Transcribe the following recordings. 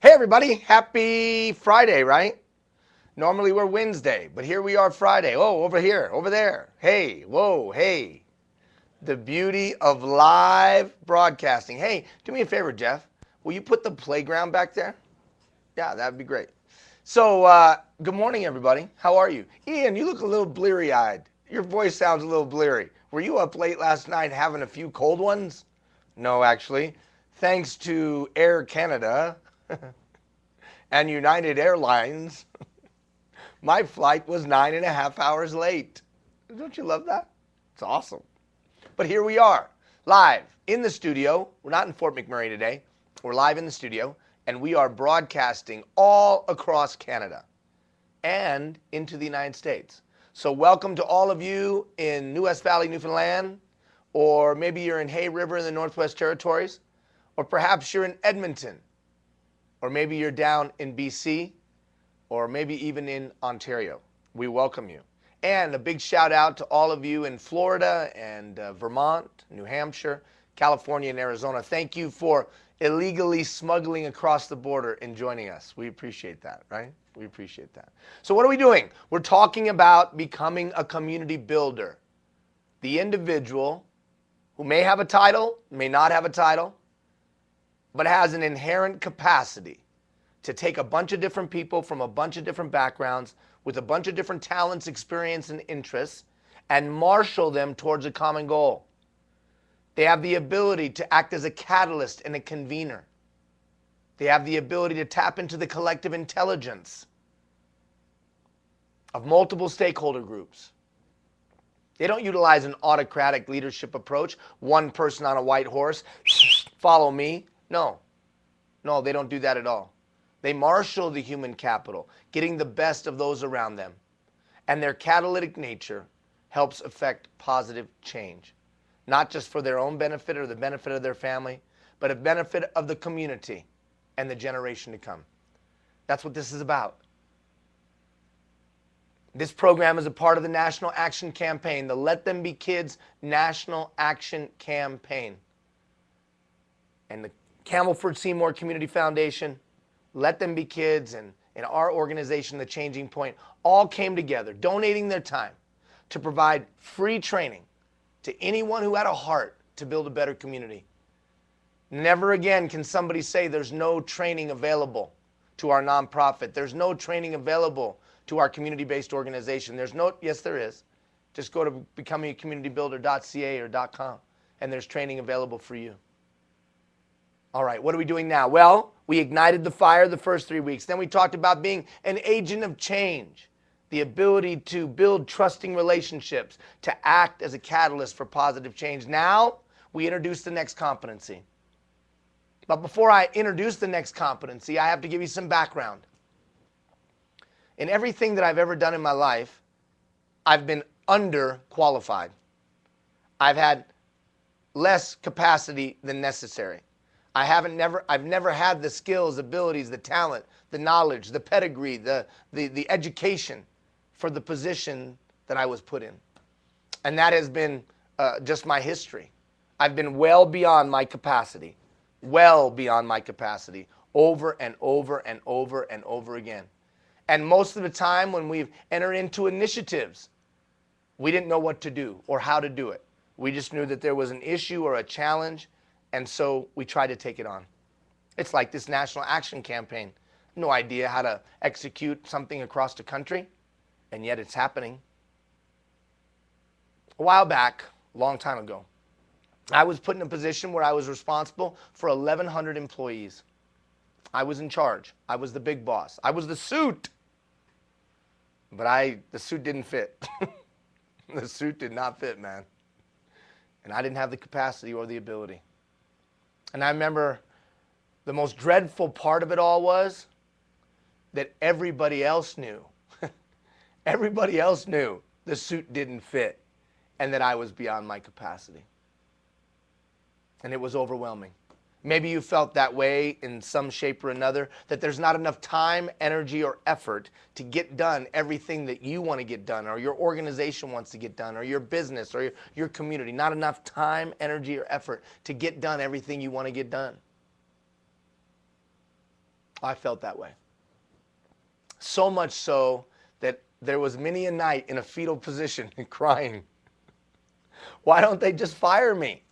Hey everybody, happy Friday, right? Normally we're Wednesday, but here we are Friday. Oh, over here, over there. Hey, whoa, hey. The beauty of live broadcasting. Hey, do me a favor, Jeff. Will you put the playground back there? Yeah, that'd be great. So, good morning, everybody. How are you? Ian, you look a little bleary eyed. Your voice sounds a little bleary. Were you up late last night having a few cold ones? No, actually. Thanks to Air Canada and United Airlines, my flight was 9.5 hours late. Don't you love that? It's awesome. But here we are, live in the studio. We're not in Fort McMurray today. We're live in the studio, and we are broadcasting all across Canada and into the United States. So welcome to all of you in New West Valley, Newfoundland, or maybe you're in Hay River in the Northwest Territories, or perhaps you're in Edmonton, or maybe you're down in BC, or maybe even in Ontario. We welcome you. And a big shout out to all of you in Florida and Vermont, New Hampshire, California, and Arizona. Thank you for illegally smuggling across the border and joining us. We appreciate that, right? We appreciate that. So what are we doing? We're talking about becoming a community builder. The individual who may have a title, may not have a title, but has an inherent capacity to take a bunch of different people from a bunch of different backgrounds with a bunch of different talents, experience, and interests and marshal them towards a common goal. They have the ability to act as a catalyst and a convener. They have the ability to tap into the collective intelligence of multiple stakeholder groups. They don't utilize an autocratic leadership approach, one person on a white horse, follow me. No, they don't do that at all. They marshal the human capital, getting the best of those around them. And their catalytic nature helps affect positive change, not just for their own benefit or the benefit of their family, but a benefit of the community and the generation to come. That's what this is about. This program is a part of the National Action Campaign, the Let Them Be Kids National Action Campaign. And the Campbell Seymour Community Foundation, Let Them Be Kids, and our organization, The Changing Point, all came together, donating their time to provide free training to anyone who had a heart to build a better community. Never again can somebody say there's no training available to our nonprofit. There's no training available to our community-based organization. Yes, there is. Just go to becomingacommunitybuilder.ca or .com, and there's training available for you. All right, what are we doing now? Well, we ignited the fire the first 3 weeks. Then we talked about being an agent of change, the ability to build trusting relationships, to act as a catalyst for positive change. Now, we introduce the next competency. But before I introduce the next competency, I have to give you some background. In everything that I've ever done in my life, I've been underqualified. I've had less capacity than necessary. I've never had the skills, abilities, the talent, the knowledge, the pedigree, the education for the position that I was put in. And that has been just my history. I've been well beyond my capacity, over and over and over and over again. And most of the time when we've entered into initiatives, we didn't know what to do or how to do it. We just knew that there was an issue or a challenge, and so we tried to take it on. It's like this National Action Campaign. No idea how to execute something across the country, and yet it's happening. A while back, a long time ago, I was put in a position where I was responsible for 1,100 employees. I was in charge. I was the big boss. I was the suit. But the suit didn't fit. The suit did not fit, man. And I didn't have the capacity or the ability. And I remember the most dreadful part of it all was that everybody else knew. Everybody else knew the suit didn't fit and that I was beyond my capacity. And it was overwhelming. Maybe you felt that way in some shape or another, that there's not enough time, energy, or effort to get done everything that you want to get done, or your organization wants to get done, or your business, or your community. Not enough time, energy, or effort to get done everything you want to get done. I felt that way. So much so that there was many a night in a fetal position and crying. Why don't they just fire me?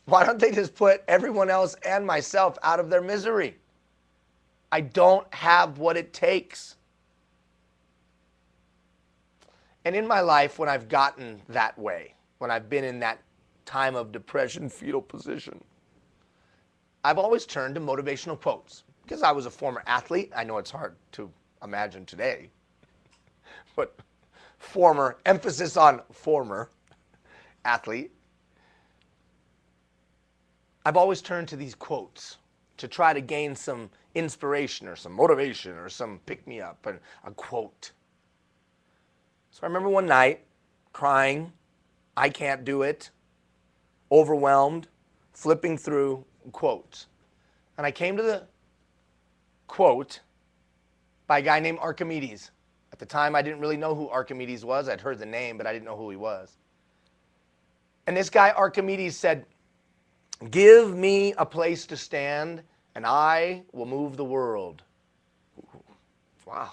Why don't they just put everyone else and myself out of their misery? I don't have what it takes. And in my life, when I've gotten that way, when I've been in that time of depression, fetal position, I've always turned to motivational quotes. Because I was a former athlete, I know it's hard to imagine today, but former, emphasis on former athlete. I've always turned to these quotes to try to gain some inspiration or some motivation or some pick-me-up, and a quote. So I remember one night crying, I can't do it, overwhelmed, flipping through quotes. And I came to the quote by a guy named Archimedes. At the time, I didn't really know who Archimedes was. I'd heard the name, but I didn't know who he was. And this guy, Archimedes, said, "Give me a place to stand, and I will move the world." Wow.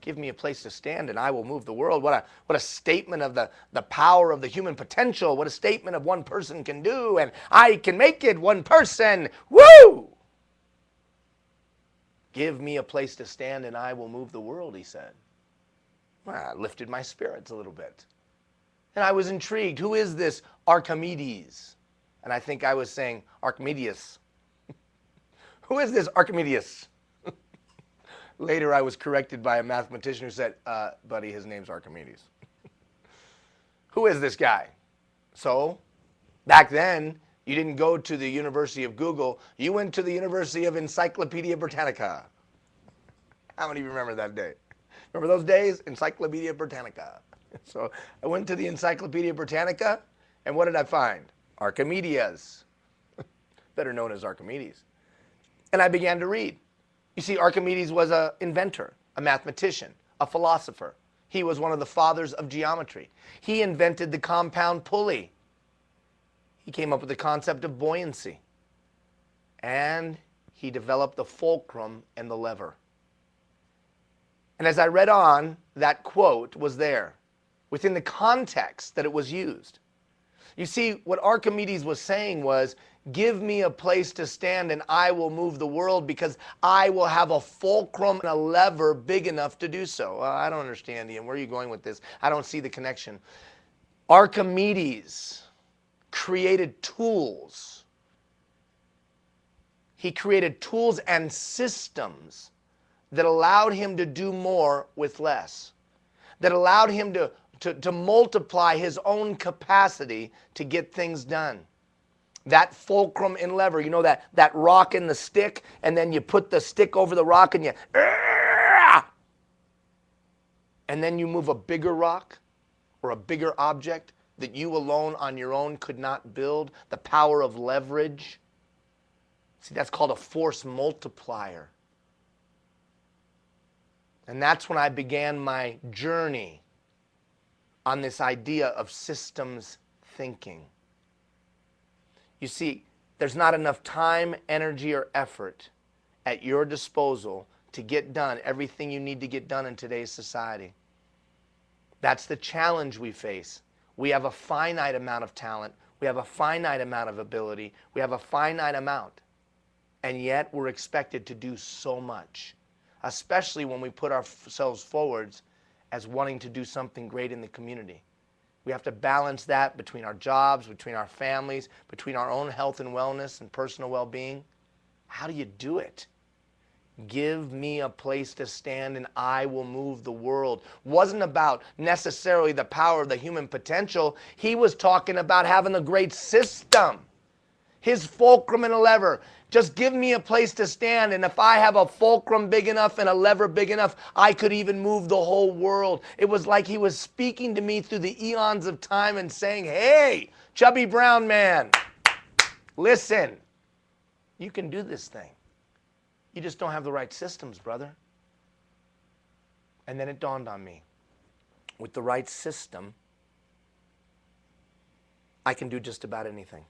Give me a place to stand, and I will move the world. What a statement of the power of the human potential. What a statement of one person can do, and I can make it, one person. Woo! Give me a place to stand, and I will move the world, he said. Well, it lifted my spirits a little bit. And I was intrigued. Who is this Archimedes? And I think I was saying Archimedes. Who is this Archimedes? Later, I was corrected by a mathematician who said, buddy, his name's Archimedes. Who is this guy? So, back then, you didn't go to the University of Google. You went to the University of Encyclopedia Britannica. How many of you remember that day? Remember those days? Encyclopedia Britannica. So I went to the Encyclopedia Britannica, and what did I find? Archimedes, better known as Archimedes. And I began to read. You see, Archimedes was an inventor, a mathematician, a philosopher. He was one of the fathers of geometry. He invented the compound pulley. He came up with the concept of buoyancy. And he developed the fulcrum and the lever. And as I read on, that quote was there, within the context that it was used. You see, what Archimedes was saying was, give me a place to stand and I will move the world because I will have a fulcrum and a lever big enough to do so. I don't understand, Ian. Where are you going with this? I don't see the connection. Archimedes created tools. He created tools and systems that allowed him to do more with less, that allowed him to multiply his own capacity to get things done. That fulcrum and lever, you know, that rock and the stick, and then you put the stick over the rock and and then you move a bigger rock or a bigger object that you alone on your own could not build. The power of leverage. See, that's called a force multiplier. And that's when I began my journey on this idea of systems thinking. You see, there's not enough time, energy, or effort at your disposal to get done everything you need to get done in today's society. That's the challenge we face. We have a finite amount of talent. We have a finite amount of ability. We have a finite amount. And yet we're expected to do so much, especially when we put ourselves forwards as wanting to do something great in the community. We have to balance that between our jobs, between our families, between our own health and wellness and personal well-being. How do you do it? Give me a place to stand and I will move the world. Wasn't about necessarily the power of the human potential. He was talking about having a great system. His fulcrum and a lever. Just give me a place to stand, and if I have a fulcrum big enough and a lever big enough, I could even move the whole world. It was like he was speaking to me through the eons of time and saying, hey, chubby brown man, listen, you can do this thing. You just don't have the right systems, brother. And then it dawned on me, with the right system, I can do just about anything.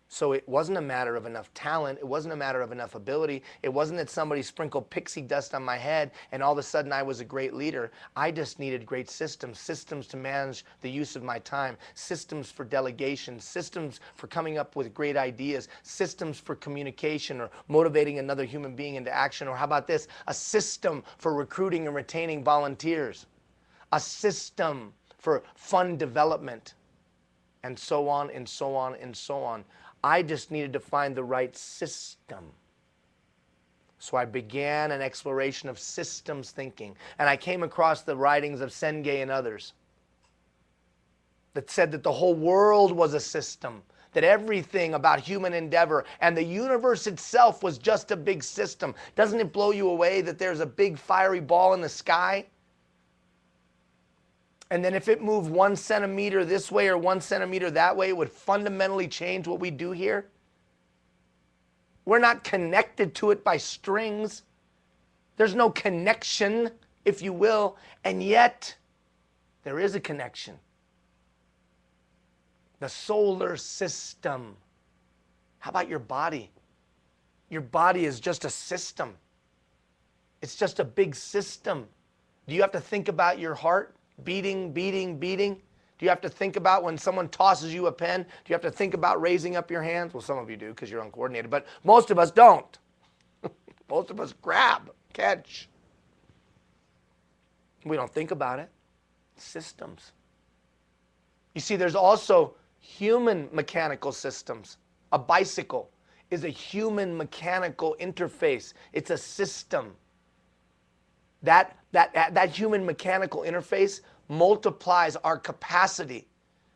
So it wasn't a matter of enough talent. It wasn't a matter of enough ability. It wasn't that somebody sprinkled pixie dust on my head and all of a sudden I was a great leader. I just needed great systems, systems to manage the use of my time, systems for delegation, systems for coming up with great ideas, systems for communication or motivating another human being into action. Or how about this? A system for recruiting and retaining volunteers, a system for fund development, and so on and so on and so on. I just needed to find the right system. So I began an exploration of systems thinking. And I came across the writings of Senge and others that said that the whole world was a system, that everything about human endeavor and the universe itself was just a big system. Doesn't it blow you away that there's a big fiery ball in the sky? And then if it moved 1 centimeter this way or 1 centimeter that way, it would fundamentally change what we do here. We're not connected to it by strings. There's no connection, if you will, and yet there is a connection. The solar system. How about your body? Your body is just a system. It's just a big system. Do you have to think about your heart? Beating, beating, beating? Do you have to think about when someone tosses you a pen? Do you have to think about raising up your hands? Well, some of you do because you're uncoordinated, but most of us don't. Most of us grab, catch. We don't think about it. Systems. You see, there's also human mechanical systems. A bicycle is a human mechanical interface. It's a system. That human mechanical interface multiplies our capacity.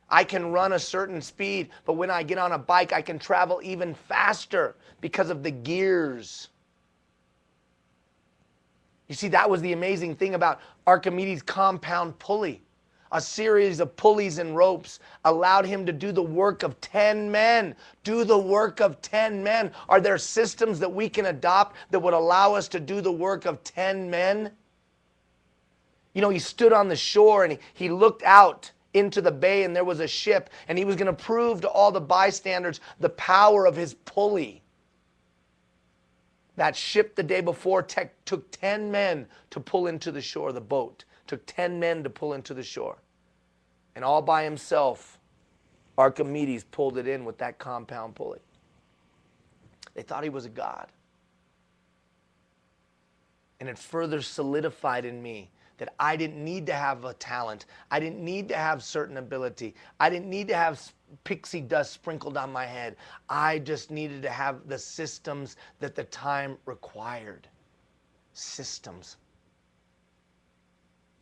I can run a certain speed, but when I get on a bike, I can travel even faster because of the gears. You see, that was the amazing thing about Archimedes' compound pulley. A series of pulleys and ropes allowed him to do the work of 10 men. Do the work of 10 men. Are there systems that we can adopt that would allow us to do the work of 10 men? You know, he stood on the shore and he looked out into the bay and there was a ship and he was going to prove to all the bystanders the power of his pulley. That ship the day before took 10 men to pull into the shore, the boat. Took 10 men to pull into the shore. And all by himself, Archimedes pulled it in with that compound pulley. They thought he was a god. And it further solidified in me that I didn't need to have a talent. I didn't need to have certain ability. I didn't need to have pixie dust sprinkled on my head. I just needed to have the systems that the time required. Systems.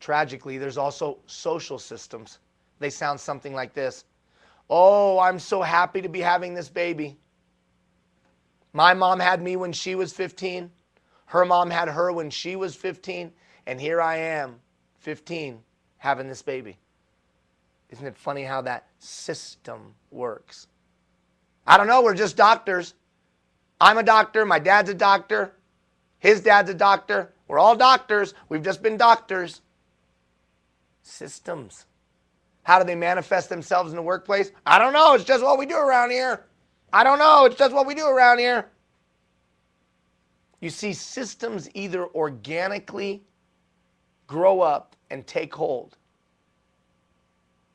Tragically, there's also social systems. They sound something like this. Oh, I'm so happy to be having this baby. My mom had me when she was 15. Her mom had her when she was 15. And here I am, 15, having this baby. Isn't it funny how that system works? I don't know, we're just doctors. I'm a doctor, my dad's a doctor, his dad's a doctor. We're all doctors. We've just been doctors. Systems. How do they manifest themselves in the workplace? I don't know. It's just what we do around here. I don't know. It's just what we do around here. You see, systems either organically grow up and take hold.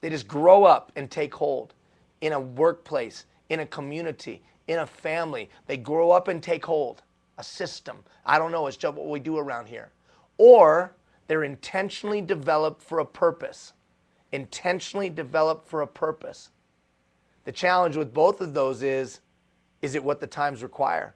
They just grow up and take hold in a workplace, in a community, in a family. They grow up and take hold. A system. I don't know. It's just what we do around here. Or they're intentionally developed for a purpose. Intentionally developed for a purpose. The challenge with both of those is it what the times require?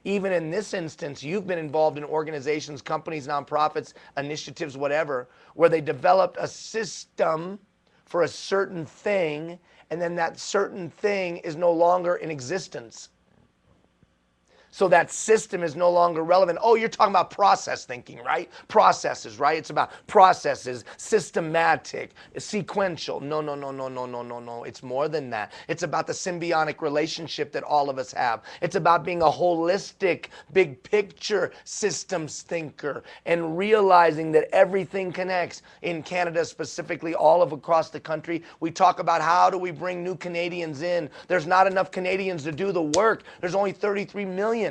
Even in this instance, you've been involved in organizations, companies, nonprofits, initiatives, whatever, where they developed a system for a certain thing, and then that certain thing is no longer in existence. So that system is no longer relevant. Oh, you're talking about process thinking, right? Processes, right? It's about processes, systematic, sequential. No, no, no, no, no, no, no, no. It's more than that. It's about the symbiotic relationship that all of us have. It's about being a holistic, big picture systems thinker and realizing that everything connects. In Canada specifically, all of across the country, we talk about how do we bring new Canadians in. There's not enough Canadians to do the work. There's only 33 million.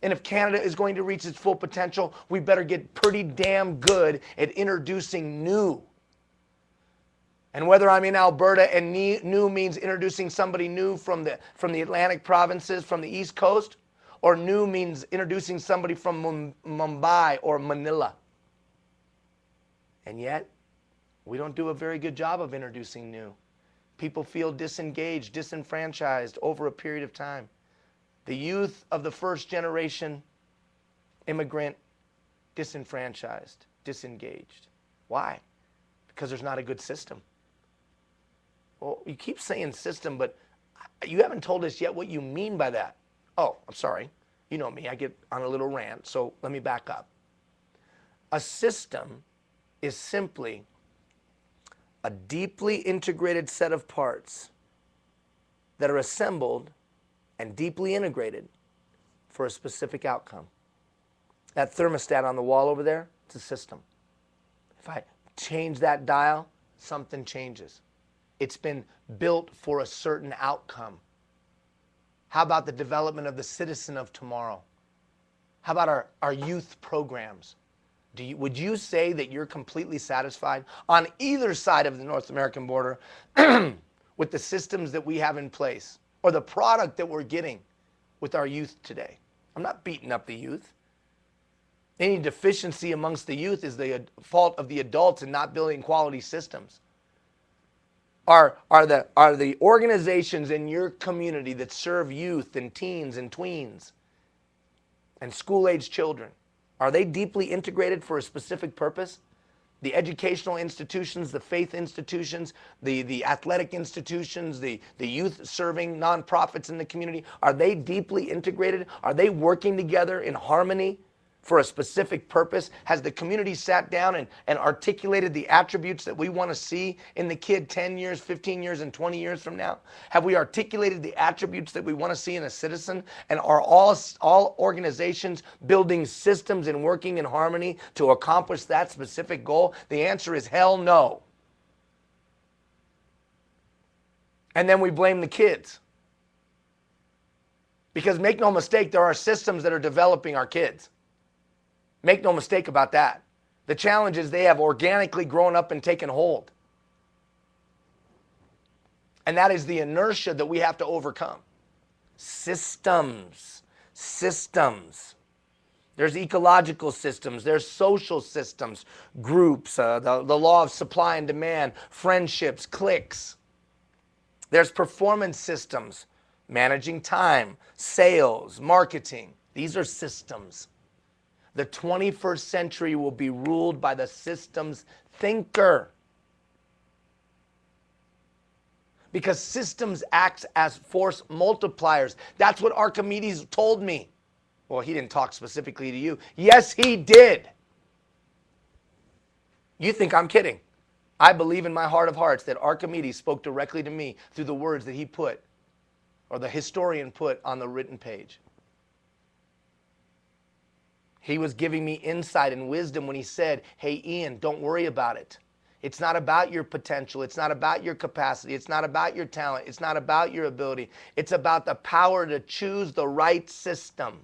And if Canada is going to reach its full potential, we better get pretty damn good at introducing new. And whether I'm in Alberta and new means introducing somebody new from the Atlantic provinces, from the East Coast, or new means introducing somebody from Mumbai or Manila. And yet, we don't do a very good job of introducing new. People feel disengaged, disenfranchised over a period of time. The youth of the first generation immigrant, disenfranchised, disengaged. Why? Because there's not a good system. Well, you keep saying system, but you haven't told us yet what you mean by that. Oh, I'm sorry. You know me, I get on a little rant, so let me back up. A system is simply a deeply integrated set of parts that are assembled and deeply integrated for a specific outcome. That thermostat on the wall over there, it's a system. If I change that dial, something changes. It's been built for a certain outcome. How about the development of the citizen of tomorrow? How about our youth programs? Would you say that you're completely satisfied on either side of the North American border with the systems that we have in place or the product that we're getting with our youth today? I'm not beating up the youth. Any deficiency amongst the youth is the fault of the adults in not building quality systems. Are the organizations in your community that serve youth and teens and tweens and school-age children, are they deeply integrated for a specific purpose? The educational institutions, the faith institutions, the athletic institutions, the youth-serving nonprofits in the community, are they deeply integrated? Are they working together in harmony for a specific purpose? Has the community sat down and articulated the attributes that we want to see in the kid 10 years, 15 years, and 20 years from now? Have we articulated the attributes that we want to see in a citizen? And are all organizations building systems and working in harmony to accomplish that specific goal? The answer is hell no. And then we blame the kids. Because make no mistake, there are systems that are developing our kids. Make no mistake about that. The challenge is they have organically grown up and taken hold. And that is the inertia that we have to overcome. Systems. Systems. There's ecological systems. There's social systems. Groups. The law of supply and demand. Friendships. Cliques. There's performance systems. Managing time. Sales. Marketing. These are systems. The 21st century will be ruled by the systems thinker. Because systems act as force multipliers. That's what Archimedes told me. Well, he didn't talk specifically to you. Yes, he did. You think I'm kidding. I believe in my heart of hearts that Archimedes spoke directly to me through the words that he put, or the historian put on the written page. He was giving me insight and wisdom when he said, hey, Ian, don't worry about it. It's not about your potential. It's not about your capacity. It's not about your talent. It's not about your ability. It's about the power to choose the right system.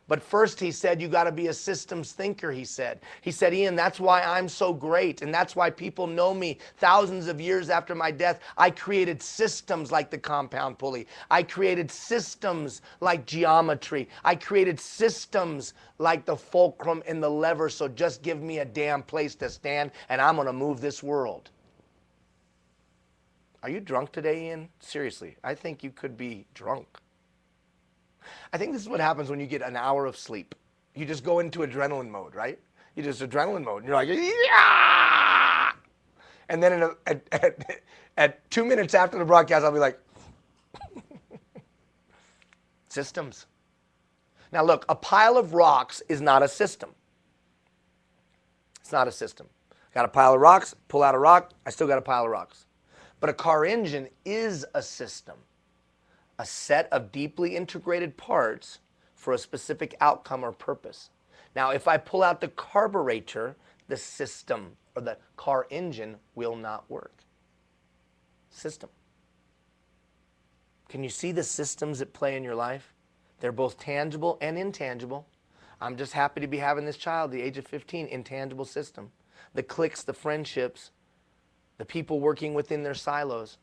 But first, he said, you got to be a systems thinker, he said. He said, Ian, that's why I'm so great. And that's why people know me thousands of years after my death. I created systems like the compound pulley. I created systems like geometry. I created systems like the fulcrum and the lever. So just give me a damn place to stand and I'm going to move this world. Are you drunk today, Ian? Seriously, I think you could be drunk. I think this is what happens when you get an hour of sleep. You just go into adrenaline mode, right? You just adrenaline mode. And you're like, yeah! And then at 2 minutes after the broadcast, I'll be like, systems. Now look, a pile of rocks is not a system. It's not a system. Got a pile of rocks, pull out a rock, I still got a pile of rocks. But a car engine is a system, a set of deeply integrated parts for a specific outcome or purpose. Now, if I pull out the carburetor, the system or the car engine will not work. System. Can you see the systems at play in your life? They're both tangible and intangible. I'm just happy to be having this child, the age of 15, intangible system. The cliques, the friendships, the people working within their silos.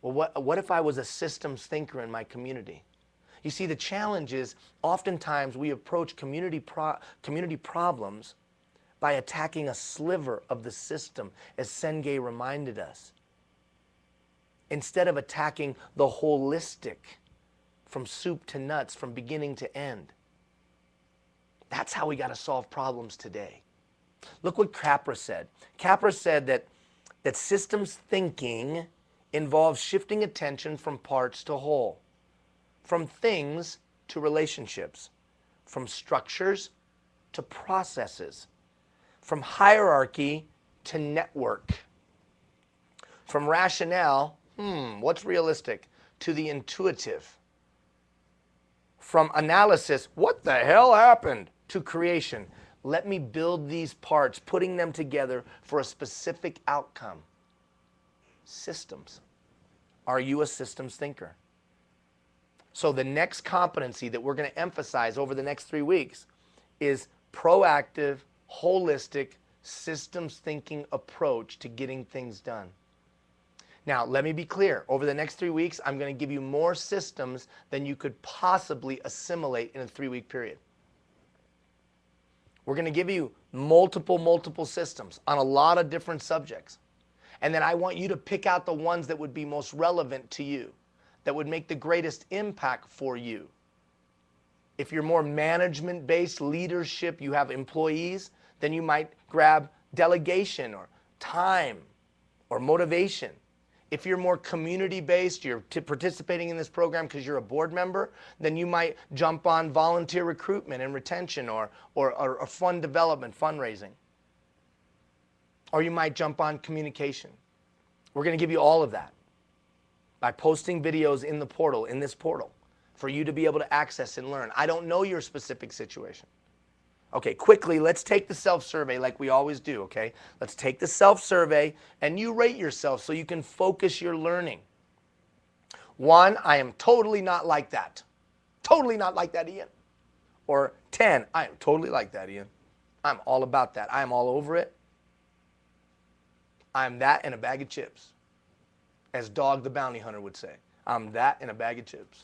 Well, what if I was a systems thinker in my community? You see, the challenge is oftentimes we approach community problems by attacking a sliver of the system, as Senge reminded us, instead of attacking the holistic, from soup to nuts, from beginning to end. That's how we got to solve problems today. Look what Capra said. Capra said that systems thinking involves shifting attention from parts to whole, from things to relationships, from structures to processes, from hierarchy to network, from rationale, what's realistic, to the intuitive, from analysis, what the hell happened, to creation. Let me build these parts, putting them together for a specific outcome. Systems. Are you a systems thinker? So the next competency that we're going to emphasize over the next 3 weeks is proactive, holistic, systems thinking approach to getting things done. Now, let me be clear. Over the next 3 weeks, I'm going to give you more systems than you could possibly assimilate in a 3-week period. We're going to give you multiple systems on a lot of different subjects. And then I want you to pick out the ones that would be most relevant to you, that would make the greatest impact for you. If you're more management-based leadership, you have employees, then you might grab delegation or time or motivation. If you're more community-based, you're participating in this program because you're a board member, then you might jump on volunteer recruitment and retention or fund development, fundraising. Or you might jump on communication. We're going to give you all of that by posting videos in the portal, in this portal, for you to be able to access and learn. I don't know your specific situation. Okay, quickly, let's take the self-survey like we always do, okay? Let's take the self-survey and you rate yourself so you can focus your learning. 1, I am totally not like that. Totally not like that, Ian. Or 10, I am totally like that, Ian. I'm all about that. I'm all over it. I'm that and a bag of chips. As Dog the Bounty Hunter would say. I'm that and a bag of chips.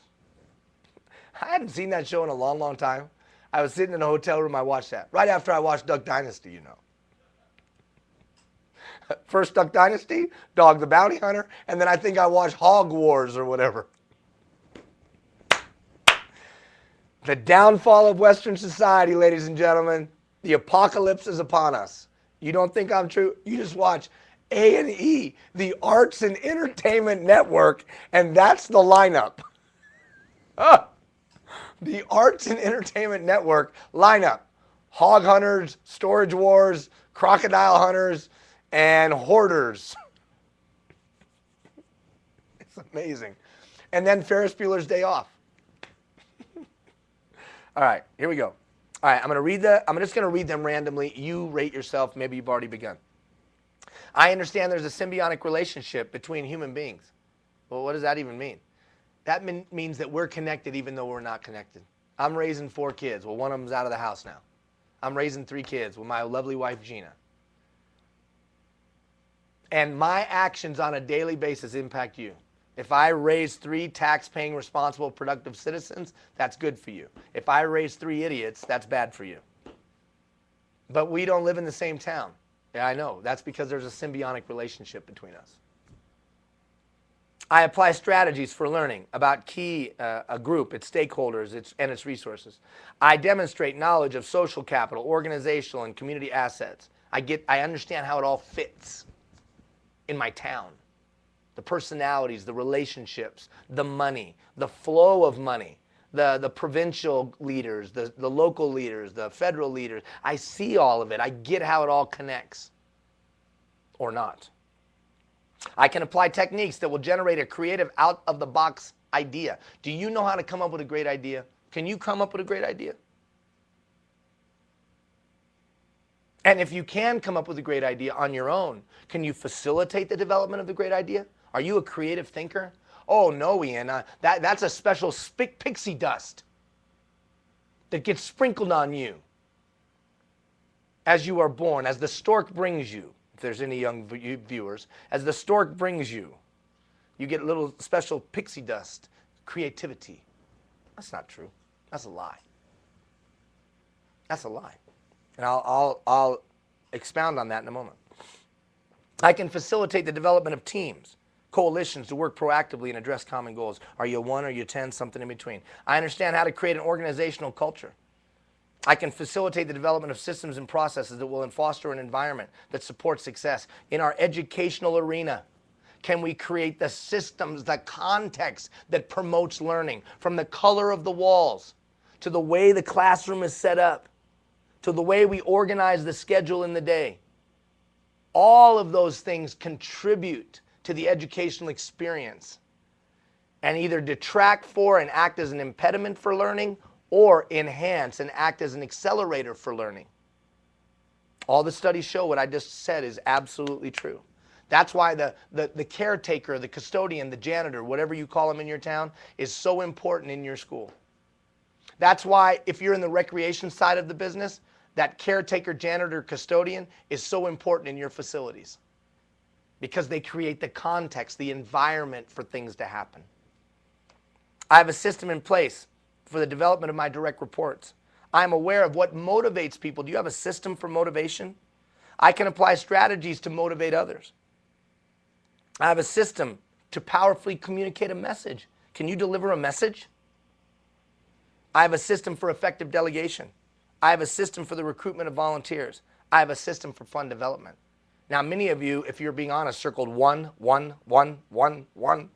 I hadn't seen that show in a long time. I was sitting in a hotel room, I watched that. Right after I watched Duck Dynasty, you know. First Duck Dynasty, Dog the Bounty Hunter, and then I think I watched Hog Wars or whatever. The downfall of Western society, ladies and gentlemen. The apocalypse is upon us. You don't think I'm true? You just watch A&E, the Arts and Entertainment Network, and that's the lineup. The Arts and Entertainment Network lineup. Hog hunters, storage wars, crocodile hunters, and hoarders. It's amazing. And then Ferris Bueller's Day Off. All right, here we go. All right, I'm just going to read them randomly. You rate yourself. Maybe you've already begun. I understand there's a symbiotic relationship between human beings. Well, what does that even mean? That means that we're connected even though we're not connected. I'm raising 4 kids. Well, one of them's out of the house now. I'm raising 3 kids with my lovely wife, Gina. And my actions on a daily basis impact you. If I raise 3 tax-paying, responsible, productive citizens, that's good for you. If I raise 3 idiots, that's bad for you. But we don't live in the same town. Yeah, I know. That's because there's a symbiotic relationship between us. I apply strategies for learning about a group, its stakeholders, and its resources. I demonstrate knowledge of social capital, organizational, and community assets. I understand how it all fits in my town. The personalities, the relationships, the money, the flow of money, the provincial leaders, the local leaders, the federal leaders. I see all of it. I get how it all connects, or not. I can apply techniques that will generate a creative out-of-the-box idea. Do you know how to come up with a great idea? Can you come up with a great idea? And if you can come up with a great idea on your own, can you facilitate the development of the great idea? Are you a creative thinker? Oh, no, Ian, that's a special pixie dust that gets sprinkled on you as you are born, as the stork brings you. If there's any young viewers, as the stork brings you, you get a little special pixie dust, creativity. That's not true. That's a lie. That's a lie. And I'll expound on that in a moment. I can facilitate the development of teams, coalitions to work proactively and address common goals. Are you 1 or you 10, something in between? I understand how to create an organizational culture. I can facilitate the development of systems and processes that will foster an environment that supports success. In our educational arena, can we create the systems, the context that promotes learning, from the color of the walls to the way the classroom is set up, to the way we organize the schedule in the day? All of those things contribute to the educational experience and either detract for and act as an impediment for learning, or enhance and act as an accelerator for learning. All the studies show what I just said is absolutely true. That's why the caretaker, the custodian, the janitor, whatever you call them in your town, is so important in your school. That's why if you're in the recreation side of the business, that caretaker, janitor, custodian is so important in your facilities, because they create the context, the environment for things to happen. I have a system in place for the development of my direct reports. I'm aware of what motivates people. Do you have a system for motivation? I can apply strategies to motivate others. I have a system to powerfully communicate a message. Can you deliver a message? I have a system for effective delegation. I have a system for the recruitment of volunteers. I have a system for fund development. Now, many of you, if you're being honest, circled 1, 1, 1, 1, 1.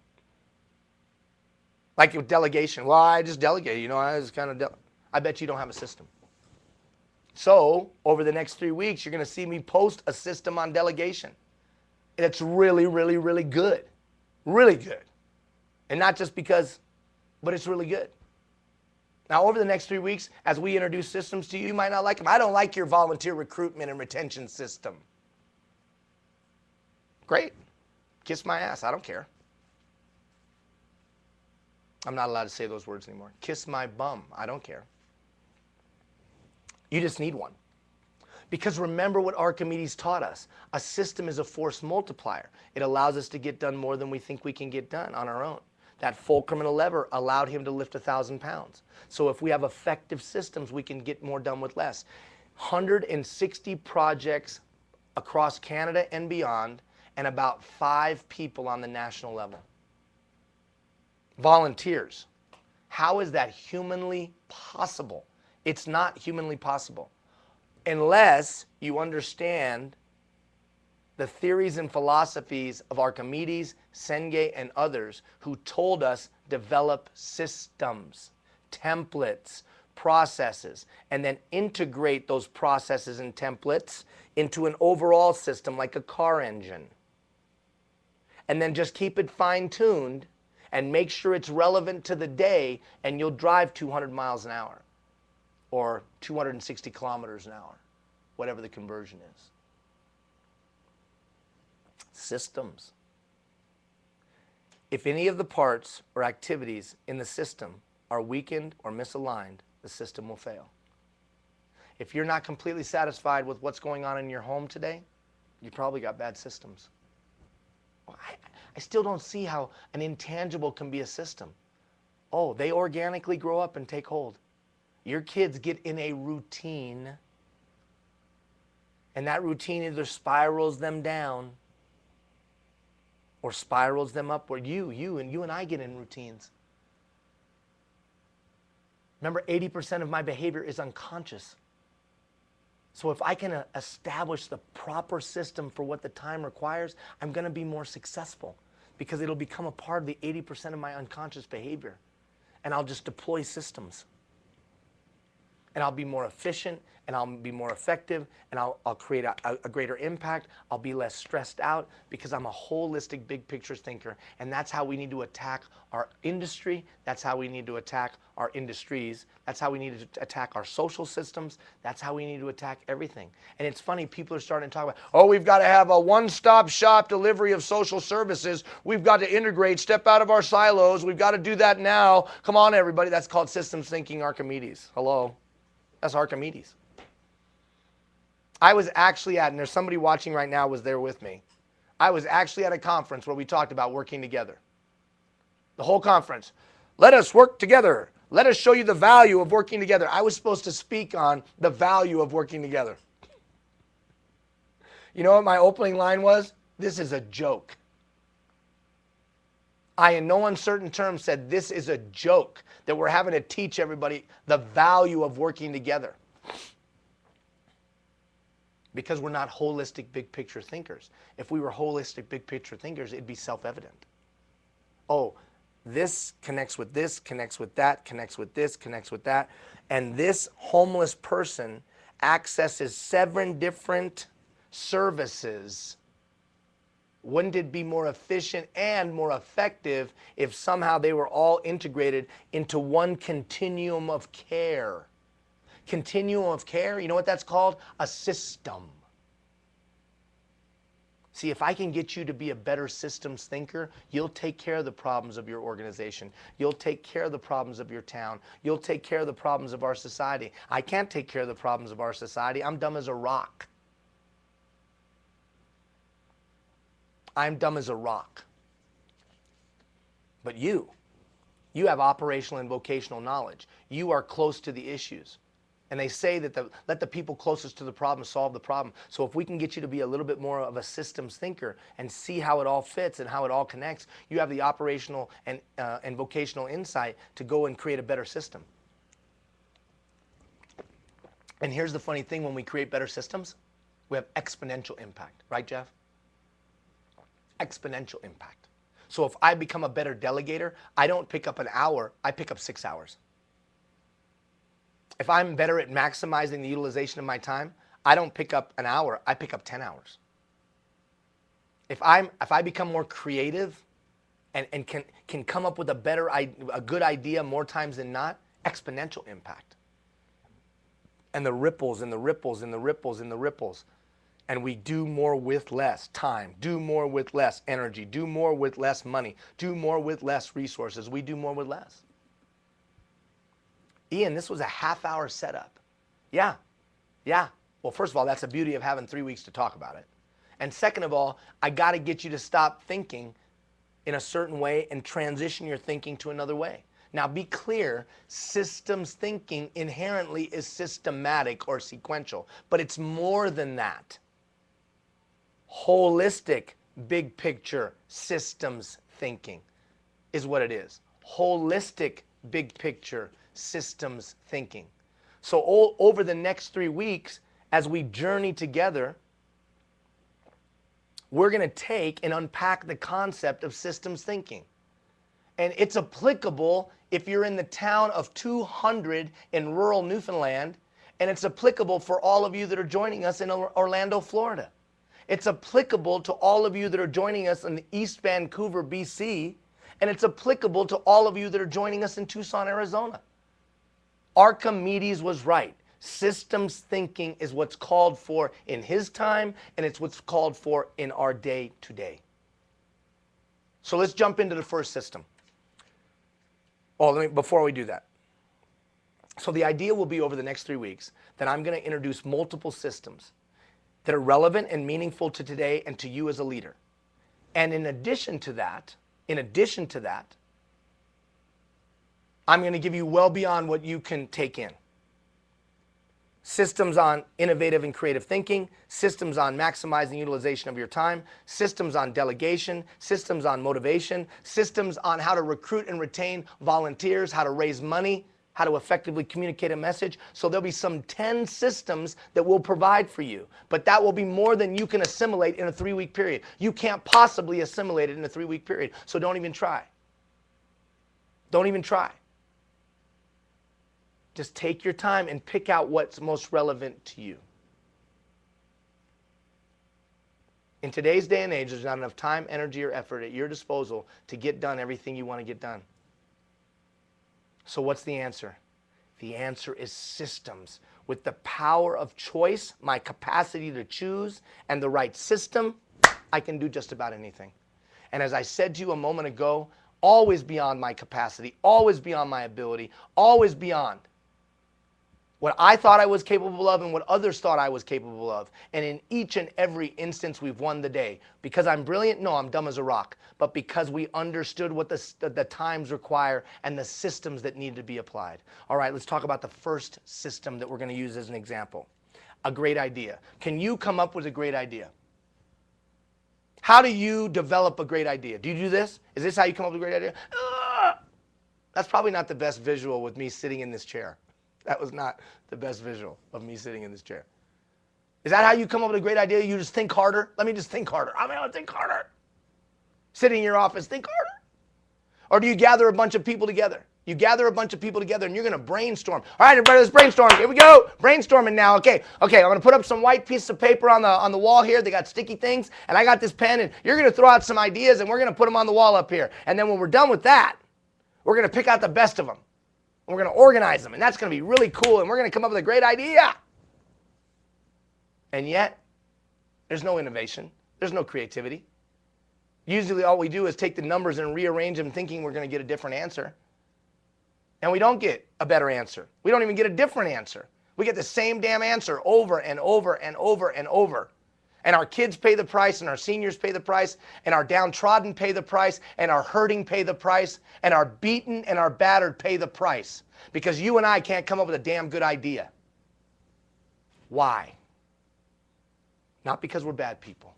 Like with delegation. Well, I just delegate. I just kind of I bet you don't have a system. So, over the next 3 weeks, you're going to see me post a system on delegation. It's really, really, really good. Really good. And not just because, but it's really good. Now, over the next 3 weeks, as we introduce systems to you, you might not like them. I don't like your volunteer recruitment and retention system. Great. Kiss my ass. I don't care. I'm not allowed to say those words anymore. Kiss my bum. I don't care. You just need one. Because remember what Archimedes taught us. A system is a force multiplier. It allows us to get done more than we think we can get done on our own. That fulcrum and a lever allowed him to lift 1,000 pounds. So if we have effective systems, we can get more done with less. 160 projects across Canada and beyond, and about 5 people on the national level. Volunteers. How is that humanly possible? It's not humanly possible unless you understand the theories and philosophies of Archimedes, Senge, and others who told us develop systems, templates, processes, and then integrate those processes and templates into an overall system like a car engine. And then just keep it fine-tuned and make sure it's relevant to the day, and you'll drive 200 miles an hour or 260 kilometers an hour, whatever the conversion is. Systems. If any of the parts or activities in the system are weakened or misaligned, the system will fail. If you're not completely satisfied with what's going on in your home today, you probably got bad systems. I still don't see how an intangible can be a system. Oh, they organically grow up and take hold. Your kids get in a routine, and that routine either spirals them down or spirals them upward. You and I get in routines. Remember, 80% of my behavior is unconscious. So if I can establish the proper system for what the time requires, I'm going to be more successful because it'll become a part of the 80% of my unconscious behavior. and I'll just deploy systems. And I'll be more efficient, and I'll be more effective, and I'll create a greater impact. I'll be less stressed out because I'm a holistic big picture thinker. And that's how we need to attack our industry. That's how we need to attack our industries. That's how we need to attack our social systems. That's how we need to attack everything. And it's funny, people are starting to talk about, oh, we've got to have a one-stop shop delivery of social services. We've got to integrate, step out of our silos. We've got to do that now. Come on, everybody. That's called systems thinking, Archimedes. Hello. That's Archimedes. I was actually at, and there's somebody watching right now was there with me. I was actually at a conference where we talked about working together. The whole conference. Let us work together. Let us show you the value of working together. I was supposed to speak on the value of working together. You know what my opening line was? This is a joke. I, in no uncertain terms, said this is a joke that we're having to teach everybody the value of working together. Because we're not holistic big picture thinkers. If we were holistic big picture thinkers, it'd be self-evident. Oh, this connects with this, connects with that, connects with this, connects with that. And this homeless person accesses 7 different services. Wouldn't it be more efficient and more effective if somehow they were all integrated into one continuum of care? Continuum of care, you know what that's called? A system. See, if I can get you to be a better systems thinker, you'll take care of the problems of your organization. You'll take care of the problems of your town. You'll take care of the problems of our society. I can't take care of the problems of our society. I'm dumb as a rock. I'm dumb as a rock. But you have operational and vocational knowledge. You are close to the issues. And they say that let the people closest to the problem solve the problem. So if we can get you to be a little bit more of a systems thinker and see how it all fits and how it all connects, you have the operational and vocational insight to go and create a better system. And here's the funny thing, when we create better systems, we have exponential impact. Right, Jeff? Exponential impact. So if I become a better delegator, I don't pick up an hour, I pick up 6 hours. If I'm better at maximizing the utilization of my time, I don't pick up an hour, I pick up 10 hours. If I become more creative and can come up with a good idea more times than not, exponential impact. And the ripples and the ripples and the ripples and the ripples. And we do more with less time, do more with less energy, do more with less money, do more with less resources. We do more with less. Ian, this was a half-hour setup. Yeah. Well, first of all, that's the beauty of having 3 weeks to talk about it. And second of all, I got to get you to stop thinking in a certain way and transition your thinking to another way. Now, be clear, systems thinking inherently is systematic or sequential, but it's more than that. Holistic, big picture systems thinking is what it is. Holistic, big picture systems thinking. So over the next 3 weeks, as we journey together, we're going to take and unpack the concept of systems thinking. And it's applicable if you're in the town of 200 in rural Newfoundland, and it's applicable for all of you that are joining us in Orlando, Florida. It's applicable to all of you that are joining us in the East Vancouver, BC, and it's applicable to all of you that are joining us in Tucson, Arizona. Archimedes was right. Systems thinking is what's called for in his time, and it's what's called for in our day today. So let's jump into the first system. Before we do that. So the idea will be over the next 3 weeks that I'm going to introduce multiple systems that are relevant and meaningful to today and to you as a leader. And in addition to that, I'm going to give you well beyond what you can take in. Systems on innovative and creative thinking, systems on maximizing utilization of your time, systems on delegation, systems on motivation, systems on how to recruit and retain volunteers, how to raise money, how to effectively communicate a message. So there'll be some 10 systems that we'll provide for you. But that will be more than you can assimilate in a 3-week period. You can't possibly assimilate it in a 3-week period. So don't even try. Don't even try. Just take your time and pick out what's most relevant to you. In today's day and age, there's not enough time, energy, or effort at your disposal to get done everything you want to get done. So what's the answer? The answer is systems. With the power of choice, my capacity to choose, and the right system, I can do just about anything. And as I said to you a moment ago, always beyond my capacity, always beyond my ability, always beyond what I thought I was capable of and what others thought I was capable of. And in each and every instance, we've won the day. Because I'm brilliant? No, I'm dumb as a rock. But because we understood what the times require and the systems that need to be applied. All right, let's talk about the first system that we're going to use as an example. A great idea. Can you come up with a great idea? How do you develop a great idea? Do you do this? Is this how you come up with a great idea? That's probably not the best visual with me sitting in this chair. That was not the best visual of me sitting in this chair. Is that how you come up with a great idea? You just think harder? Let me just think harder. I'm going to think harder. Sitting in your office, think harder. Or do you gather a bunch of people together? You gather a bunch of people together and you're going to brainstorm. All right, everybody, let's brainstorm. Here we go. Brainstorming now. Okay, I'm going to put up some white pieces of paper on the wall here. They got sticky things. And I got this pen. And you're going to throw out some ideas and we're going to put them on the wall up here. And then when we're done with that, we're going to pick out the best of them. And we're going to organize them. And that's going to be really cool. And we're going to come up with a great idea. And yet, there's no innovation. There's no creativity. Usually all we do is take the numbers and rearrange them thinking we're going to get a different answer. And we don't get a better answer. We don't even get a different answer. We get the same damn answer over and over and over and over. And our kids pay the price, and our seniors pay the price, and our downtrodden pay the price, and our hurting pay the price, and our beaten and our battered pay the price. Because you and I can't come up with a damn good idea. Why? Not because we're bad people.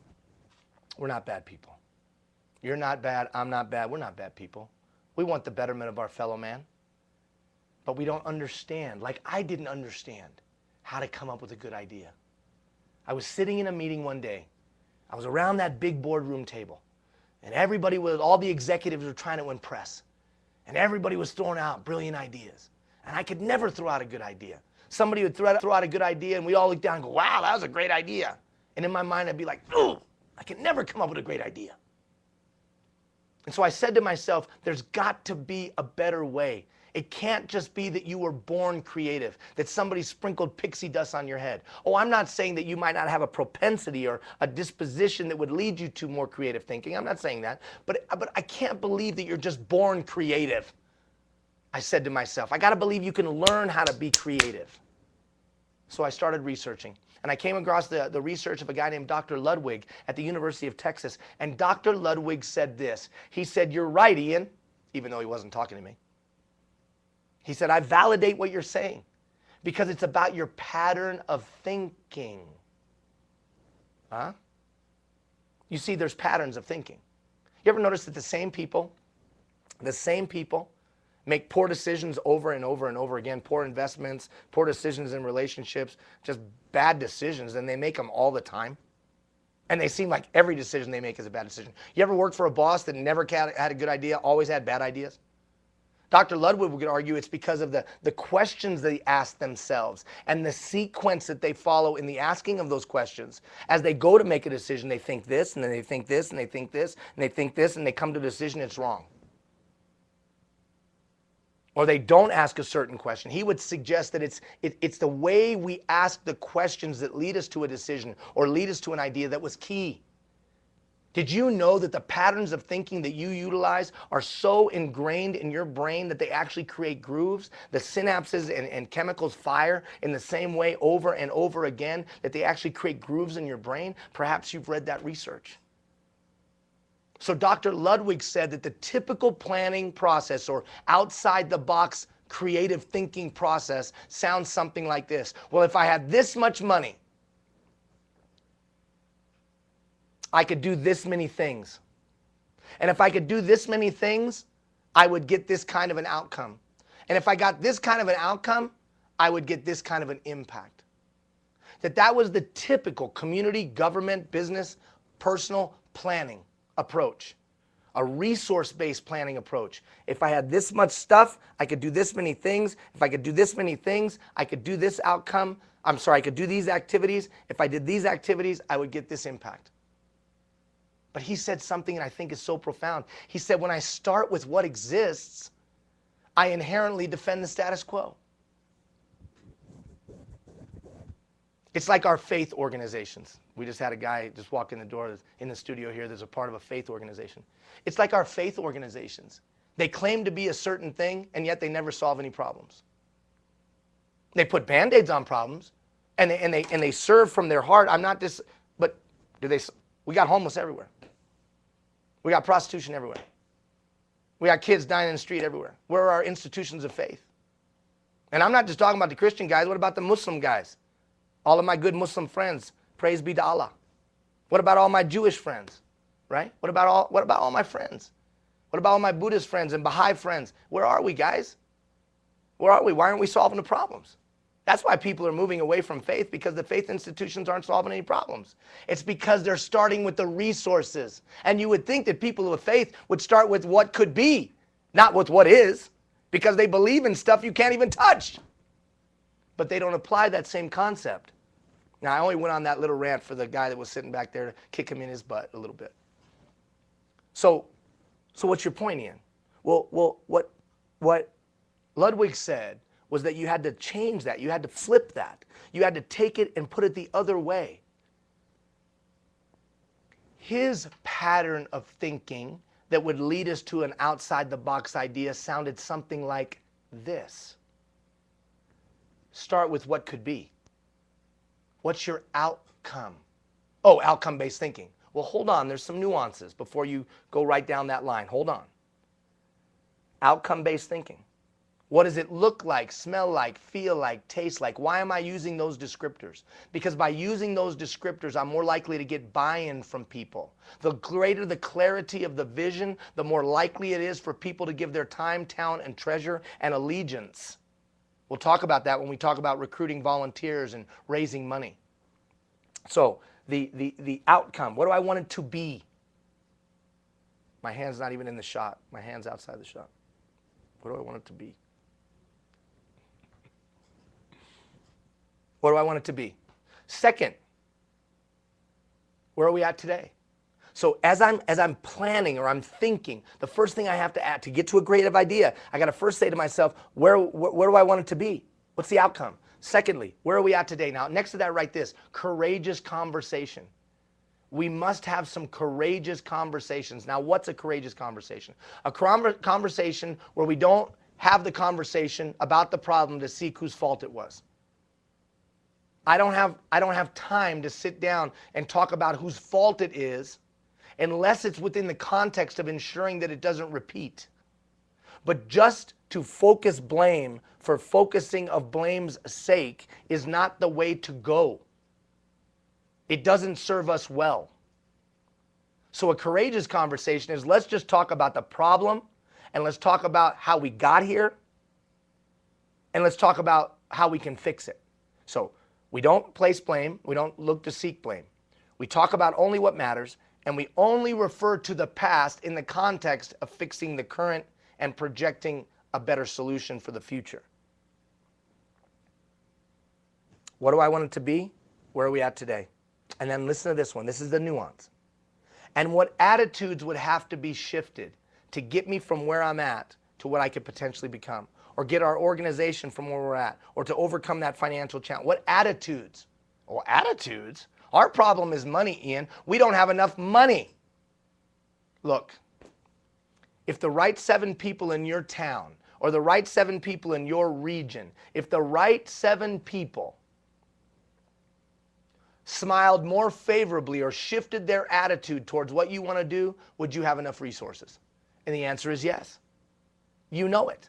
We're not bad people. You're not bad, I'm not bad, we're not bad people. We want the betterment of our fellow man. But we don't understand, like I didn't understand, how to come up with a good idea. I was sitting in a meeting one day. I was around that big boardroom table. And everybody was, all the executives were trying to impress. And everybody was throwing out brilliant ideas. And I could never throw out a good idea. Somebody would throw out a good idea and we'd all look down and go, wow, that was a great idea. And in my mind I'd be like, ooh, I can never come up with a great idea. And so I said to myself, there's got to be a better way. It can't just be that you were born creative, that somebody sprinkled pixie dust on your head. Oh, I'm not saying that you might not have a propensity or a disposition that would lead you to more creative thinking. I'm not saying that. But I can't believe that you're just born creative. I said to myself, I got to believe you can learn how to be creative. So I started researching. And I came across the research of a guy named Dr. Ludwig at the University of Texas. And Dr. Ludwig said this. He said, you're right, Ian, even though he wasn't talking to me. He said, I validate what you're saying because it's about your pattern of thinking. Huh? You see, there's patterns of thinking. You ever notice that the same people make poor decisions over and over and over again, poor investments, poor decisions in relationships, just bad decisions, and they make them all the time? And they seem like every decision they make is a bad decision. You ever worked for a boss that never had a good idea, always had bad ideas? Dr. Ludwig would argue it's because of the questions they ask themselves and the sequence that they follow in the asking of those questions. As they go to make a decision, they think this, and then they think this, and they think this, and they think this, and they come to a decision it's wrong. Or they don't ask a certain question. He would suggest that it's the way we ask the questions that lead us to a decision or lead us to an idea that was key. Did you know that the patterns of thinking that you utilize are so ingrained in your brain that they actually create grooves? The synapses and chemicals fire in the same way over and over again, that they actually create grooves in your brain? Perhaps you've read that research. So Dr. Ludwig said that the typical planning process or outside the box creative thinking process sounds something like this. Well, if I had this much money, I could do this many things. And if I could do this many things, I would get this kind of an outcome. And if I got this kind of an outcome, I would get this kind of an impact. That was the typical community, government, business, personal planning approach. a resource-based planning approach. If I had this much stuff, I could do this many things. If I could do this many things, I could do this outcome. I could do these activities. If I did these activities, I would get this impact. But he said something that I think is so profound. He said, when I start with what exists, I inherently defend the status quo. It's like our faith organizations. We just had a guy just walk in the door in the studio here. There's a part of a faith organization. It's like our faith organizations. They claim to be a certain thing, and yet they never solve any problems. They put Band-Aids on problems, and they serve from their heart. I'm not this, but we got homeless everywhere. We got prostitution everywhere. We got kids dying in the street everywhere. Where are our institutions of faith? And I'm not just talking about the Christian guys. What about the Muslim guys? All of my good Muslim friends, praise be to Allah. What about all my Jewish friends, right? What about all my friends? What about all my Buddhist friends and Baha'i friends? Where are we, guys? Where are we? Why aren't we solving the problems? That's why people are moving away from faith, because the faith institutions aren't solving any problems. It's because they're starting with the resources. And you would think that people of faith would start with what could be, not with what is, because they believe in stuff you can't even touch. But they don't apply that same concept. Now, I only went on that little rant for the guy that was sitting back there to kick him in his butt a little bit. So what's your point, Ian? Well, what Ludwig said was that you had to change that. You had to flip that. You had to take it and put it the other way. His pattern of thinking that would lead us to an outside-the-box idea sounded something like this. Start with what could be. What's your outcome? Oh, outcome-based thinking. Well, hold on. There's some nuances before you go right down that line. Hold on. Outcome-based thinking. What does it look like, smell like, feel like, taste like? Why am I using those descriptors? Because by using those descriptors, I'm more likely to get buy-in from people. The greater the clarity of the vision, the more likely it is for people to give their time, talent, and treasure and allegiance. We'll talk about that when we talk about recruiting volunteers and raising money. So the outcome, what do I want it to be? My hand's not even in the shot. My hand's outside the shot. What do I want it to be? What do I want it to be? Second, where are we at today? So as I'm planning or I'm thinking, the first thing I have to add to get to a creative idea, I got to first say to myself, where do I want it to be? What's the outcome? Secondly, where are we at today? Now, next to that, write this: courageous conversation. We must have some courageous conversations. Now, what's a courageous conversation? A conversation where we don't have the conversation about the problem to seek whose fault it was. I don't have time to sit down and talk about whose fault it is unless it's within the context of ensuring that it doesn't repeat. But just to focus blame for focusing of blame's sake is not the way to go. It doesn't serve us well. So a courageous conversation is, let's just talk about the problem, and let's talk about how we got here, and let's talk about how we can fix it. So we don't place blame. We don't look to seek blame. We talk about only what matters, and we only refer to the past in the context of fixing the current and projecting a better solution for the future. What do I want it to be? Where are we at today? And then listen to this one. This is the nuance. And what attitudes would have to be shifted to get me from where I'm at to what I could potentially become, or get our organization from where we're at, or to overcome that financial challenge? What attitudes? Well, attitudes? Our problem is money, Ian. We don't have enough money. Look, if the right 7 people in your town, or the right 7 people in your region, if the right 7 people smiled more favorably or shifted their attitude towards what you want to do, would you have enough resources? And the answer is yes. You know it.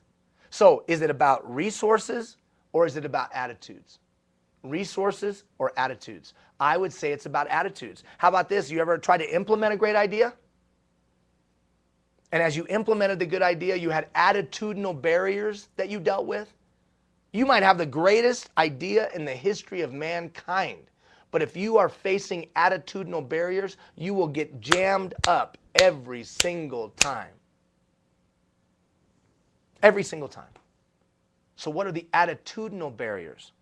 So is it about resources or is it about attitudes? Resources or attitudes? I would say it's about attitudes. How about this? You ever try to implement a great idea? And as you implemented the good idea, you had attitudinal barriers that you dealt with? You might have the greatest idea in the history of mankind, But if you are facing attitudinal barriers, you will get jammed up every single time. Every single time. So what are the attitudinal barriers?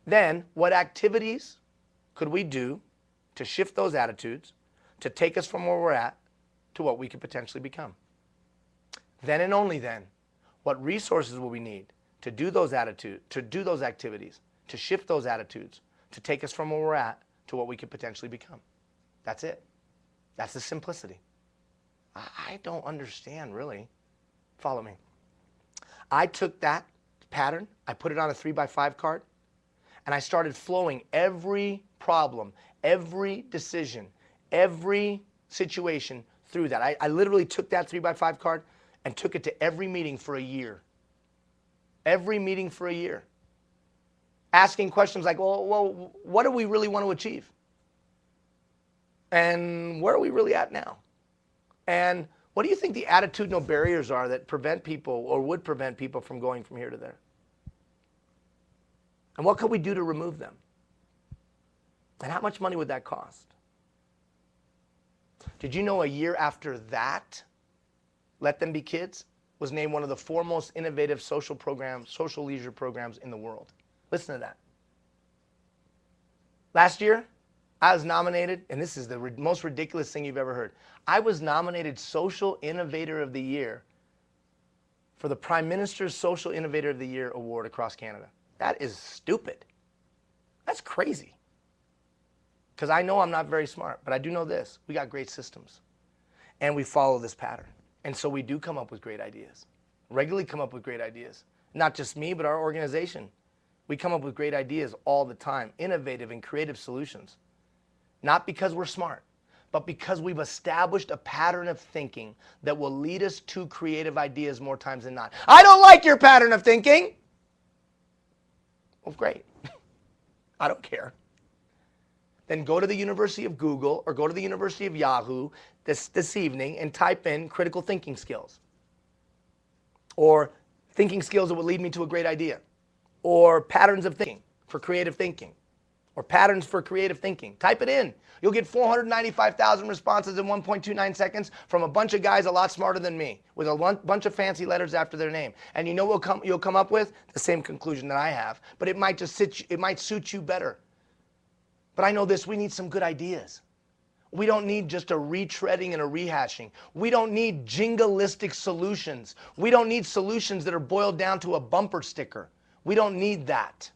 Then, what activities could we do to shift those attitudes, to take us from where we're at to what we could potentially become? Then and only then, what resources will we need to do those activities, to shift those attitudes, to take us from where we're at to what we could potentially become? That's it. That's the simplicity. I don't understand, really. Follow me. I took that pattern, I put it on a 3x5 card, and I started flowing every problem, every decision, every situation through that. I literally took that 3x5 card and took it to every meeting for a year. Every meeting for a year. Asking questions like, well, what do we really want to achieve? And where are we really at now? And what do you think the attitudinal barriers are that prevent people or would prevent people from going from here to there? And what could we do to remove them? And how much money would that cost? Did you know a year after that, Let Them Be Kids was named one of the foremost innovative social leisure programs in the world? Listen to that. Last year, I was nominated, and this is the most ridiculous thing you've ever heard. I was nominated Social Innovator of the Year for the Prime Minister's Social Innovator of the Year award across Canada. That is stupid. That's crazy. Because I know I'm not very smart, but I do know this. We got great systems, and we follow this pattern. And so we do come up with great ideas. Regularly come up with great ideas. Not just me, but our organization. We come up with great ideas all the time, innovative and creative solutions. Not because we're smart, but because we've established a pattern of thinking that will lead us to creative ideas more times than not. I don't like your pattern of thinking. Well, great. I don't care. Then go to the University of Google or go to the University of Yahoo this evening and type in critical thinking skills. Or thinking skills that will lead me to a great idea. Or patterns of thinking for creative thinking. Or patterns for creative thinking. Type it in. You'll get 495,000 responses in 1.29 seconds from a bunch of guys a lot smarter than me with a bunch of fancy letters after their name. And you know what you'll come up with? The same conclusion that I have. But it might suit you better. But I know this, we need some good ideas. We don't need just a retreading and a rehashing. We don't need jingoistic solutions. We don't need solutions that are boiled down to a bumper sticker. We don't need that.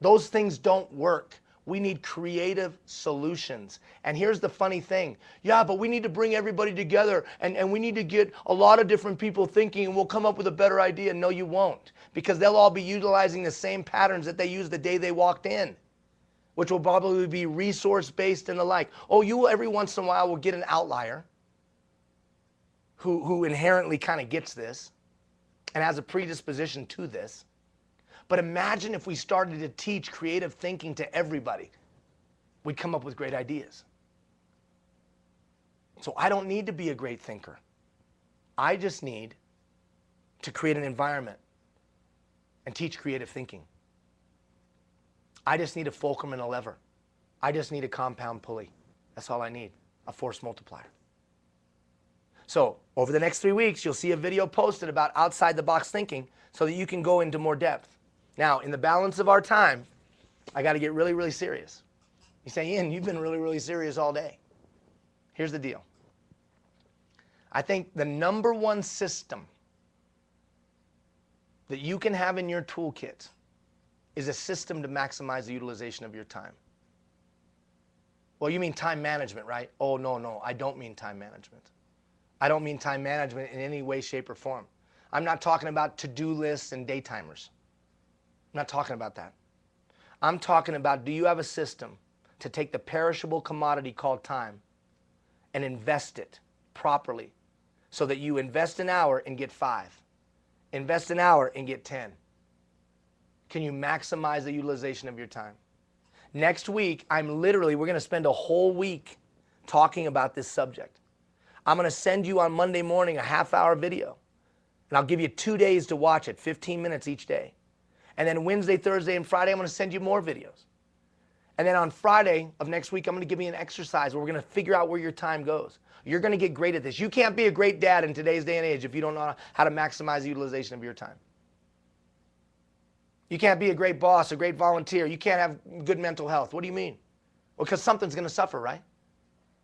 Those things don't work. We need creative solutions. And here's the funny thing. Yeah, but we need to bring everybody together and we need to get a lot of different people thinking and we'll come up with a better idea. No, you won't. Because they'll all be utilizing the same patterns that they used the day they walked in, which will probably be resource-based and the like. Oh, you every once in a while will get an outlier who inherently kind of gets this and has a predisposition to this. But imagine if we started to teach creative thinking to everybody. We'd come up with great ideas. So I don't need to be a great thinker. I just need to create an environment and teach creative thinking. I just need a fulcrum and a lever. I just need a compound pulley. That's all I need, a force multiplier. So over the next 3 weeks, you'll see a video posted about outside the box thinking so that you can go into more depth. Now, in the balance of our time, I got to get really, really serious. You say, Ian, you've been really, really serious all day. Here's the deal. I think the number one system that you can have in your toolkit is a system to maximize the utilization of your time. Well, you mean time management, right? Oh, no, I don't mean time management. I don't mean time management in any way, shape, or form. I'm not talking about to-do lists and day timers. I'm not talking about that. I'm talking about, do you have a system to take the perishable commodity called time and invest it properly so that you invest an hour and get 5, invest an hour and get 10? Can you maximize the utilization of your time? Next week, we're going to spend a whole week talking about this subject. I'm going to send you on Monday morning a half-hour video, and I'll give you 2 days to watch it, 15 minutes each day. And then Wednesday, Thursday, and Friday, I'm going to send you more videos. And then on Friday of next week, I'm going to give you an exercise where we're going to figure out where your time goes. You're going to get great at this. You can't be a great dad in today's day and age if you don't know how to maximize the utilization of your time. You can't be a great boss, a great volunteer. You can't have good mental health. What do you mean? Well, because something's going to suffer, right?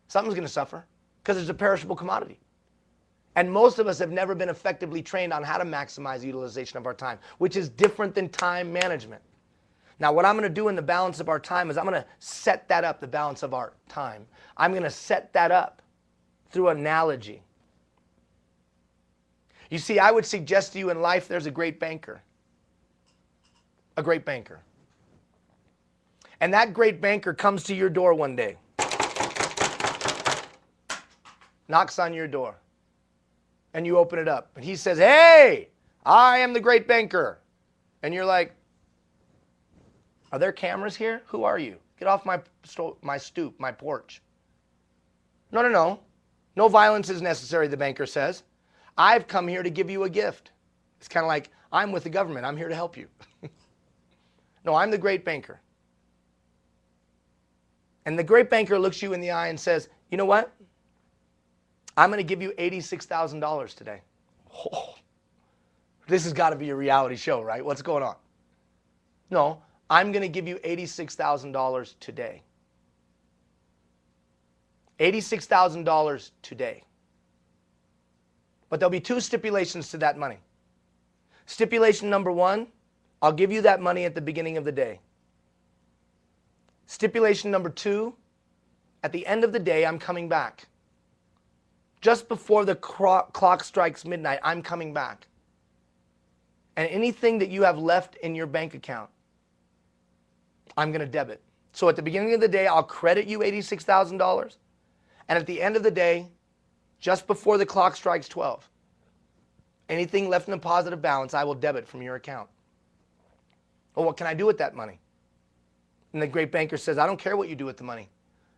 Something's going to suffer because it's a perishable commodity. And most of us have never been effectively trained on how to maximize the utilization of our time, which is different than time management. Now, what I'm going to do in the balance of our time is I'm going to set that up, the balance of our time. I'm going to set that up through analogy. You see, I would suggest to you in life there's a great banker. A great banker. And that great banker comes to your door one day. Knocks on your door. And you open it up. And he says, "Hey, I am the great banker." And you're like, "Are there cameras here? Who are you? Get off my stoop, my porch." No, no, no. No violence is necessary, the banker says. "I've come here to give you a gift." It's kind of like, I'm with the government. I'm here to help you. No, I'm the great banker. And the great banker looks you in the eye and says, "You know what? I'm going to give you $86,000 today." Oh, this has got to be a reality show, right? What's going on? No, I'm going to give you $86,000 today. $86,000 today. But there'll be two stipulations to that money. Stipulation number one, I'll give you that money at the beginning of the day. Stipulation number two, at the end of the day, I'm coming back. Just before the clock strikes midnight, I'm coming back. And anything that you have left in your bank account, I'm going to debit. So at the beginning of the day, I'll credit you $86,000. And at the end of the day, just before the clock strikes 12, anything left in a positive balance, I will debit from your account. Well, what can I do with that money? And the great banker says, "I don't care what you do with the money.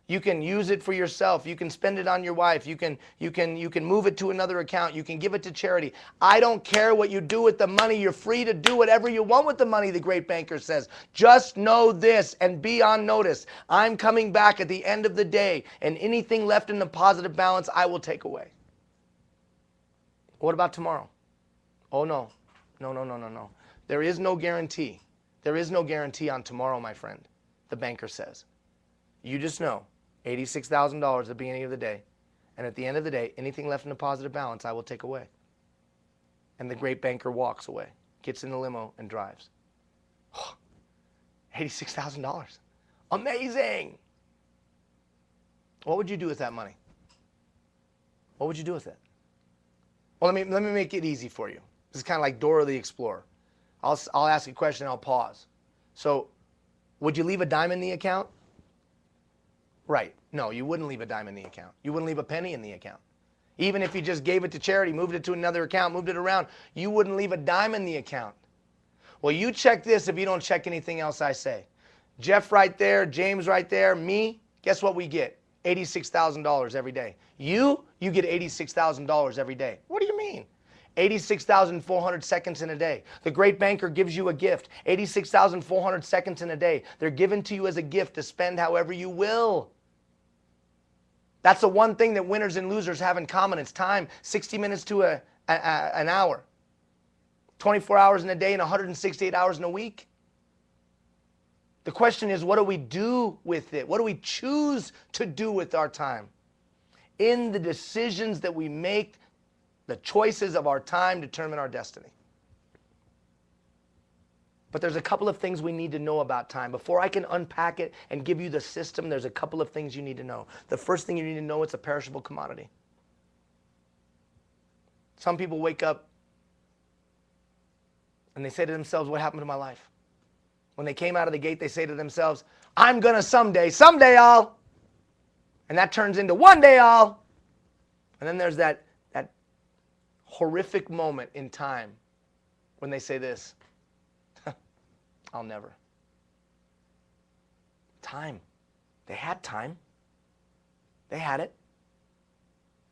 You can use it for yourself. You can spend it on your wife. You can move it to another account. You can give it to charity. I don't care what you do with the money. You're free to do whatever you want with the money," the great banker says. "Just know this and be on notice. I'm coming back at the end of the day, and anything left in the positive balance, I will take away." What about tomorrow? Oh, no. No. There is no guarantee. There is no guarantee on tomorrow, my friend, the banker says. You just know $86,000 at the beginning of the day. And at the end of the day, anything left in a positive balance, I will take away. And the great banker walks away, gets in the limo, and drives. Oh, $86,000. Amazing. What would you do with that money? What would you do with it? Well, let me make it easy for you. This is kind of like Dora the Explorer. I'll ask a question and I'll pause. So, would you leave a dime in the account? Right. No, you wouldn't leave a dime in the account. You wouldn't leave a penny in the account. Even if you just gave it to charity, moved it to another account, moved it around, you wouldn't leave a dime in the account. Well, you check this if you don't check anything else I say. Jeff right there, James right there, me, guess what we get? $86,000 every day. You get $86,000 every day. What do you mean? 86,400 seconds in a day. The great banker gives you a gift. 86,400 seconds in a day. They're given to you as a gift to spend however you will. That's the one thing that winners and losers have in common. It's time, 60 minutes to an hour. 24 hours in a day and 168 hours in a week. The question is, what do we do with it? What do we choose to do with our time? In the decisions that we make, the choices of our time determine our destiny. But there's a couple of things we need to know about time. Before I can unpack it and give you the system, there's a couple of things you need to know. The first thing you need to know, it's a perishable commodity. Some people wake up and they say to themselves, "What happened to my life?" When they came out of the gate, they say to themselves, "I'm gonna someday I'll." And that turns into "one day I'll." And then there's that horrific moment in time when they say this, "I'll never." Time. They had time. They had it.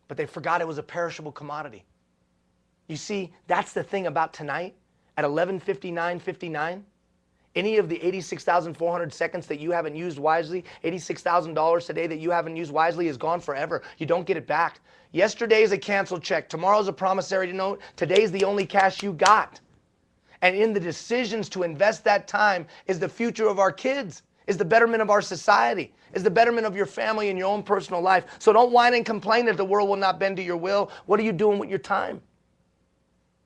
But they forgot it was a perishable commodity. You see, that's the thing about tonight at 11:59:59. Any of the 86,400 seconds that you haven't used wisely, $86,000 today that you haven't used wisely is gone forever. You don't get it back. Yesterday is a canceled check. Tomorrow's a promissory note. Today's the only cash you got. And in the decisions to invest that time is the future of our kids, is the betterment of our society, is the betterment of your family and your own personal life. So don't whine and complain that the world will not bend to your will. What are you doing with your time?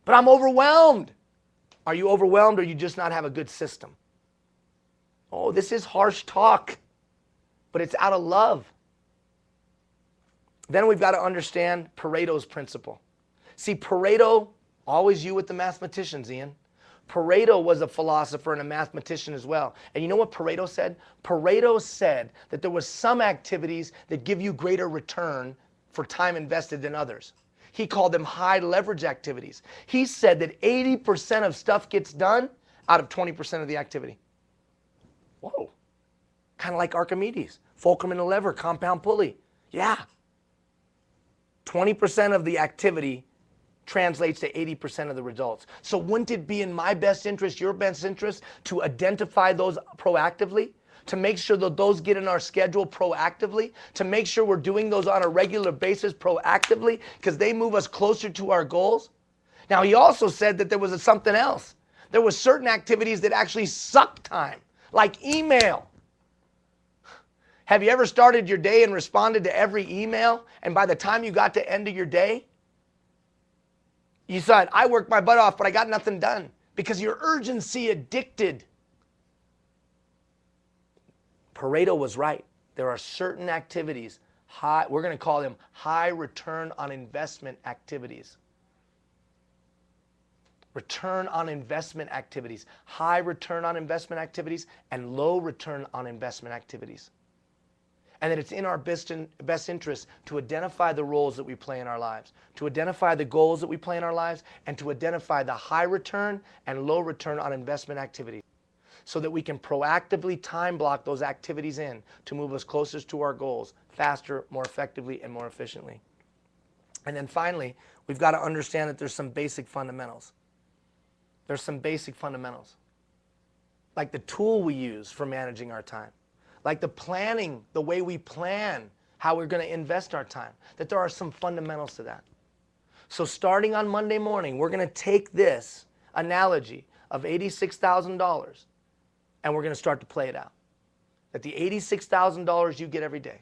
But I'm overwhelmed. Are you overwhelmed or you just not have a good system? Oh, this is harsh talk, but it's out of love. Then we've got to understand Pareto's principle. See, Pareto, always you with the mathematicians, Ian. Pareto was a philosopher and a mathematician as well. And you know what Pareto said? Pareto said that there was some activities that give you greater return for time invested than others. He called them high leverage activities. He said that 80% of stuff gets done out of 20% of the activity. Whoa. Kind of like Archimedes. Fulcrum in a lever, compound pulley. Yeah. 20% of the activity translates to 80% of the results. So wouldn't it be in my best interest, your best interest, to identify those proactively? To make sure that those get in our schedule proactively, to make sure we're doing those on a regular basis proactively, because they move us closer to our goals. Now, he also said that there was something else. There was certain activities that actually suck time, like email. Have you ever started your day and responded to every email, and by the time you got to end of your day, you said, I worked my butt off, but I got nothing done, because you're urgency addicted. Pareto was right. There are certain activities, we're going to call them high return on investment activities. Return on investment activities, high return on investment activities, and low return on investment activities. And that it's in our best interest to identify the roles that we play in our lives, to identify the goals that we play in our lives, and to identify the high return and low return on investment activities, so that we can proactively time block those activities in to move us closer to our goals faster, more effectively, and more efficiently. And then finally, we've got to understand that there's some basic fundamentals. There's some basic fundamentals, like the tool we use for managing our time, like the planning, the way we plan how we're going to invest our time, that there are some fundamentals to that. So starting on Monday morning, we're going to take this analogy of $86,000 and we're going to start to play it out. That the $86,000 you get every day,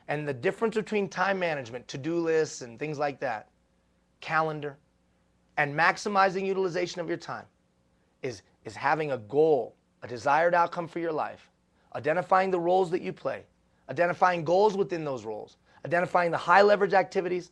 and the difference between time management, to-do lists and things like that, calendar, and maximizing utilization of your time is having a goal, a desired outcome for your life, identifying the roles that you play, identifying goals within those roles, identifying the high leverage activities,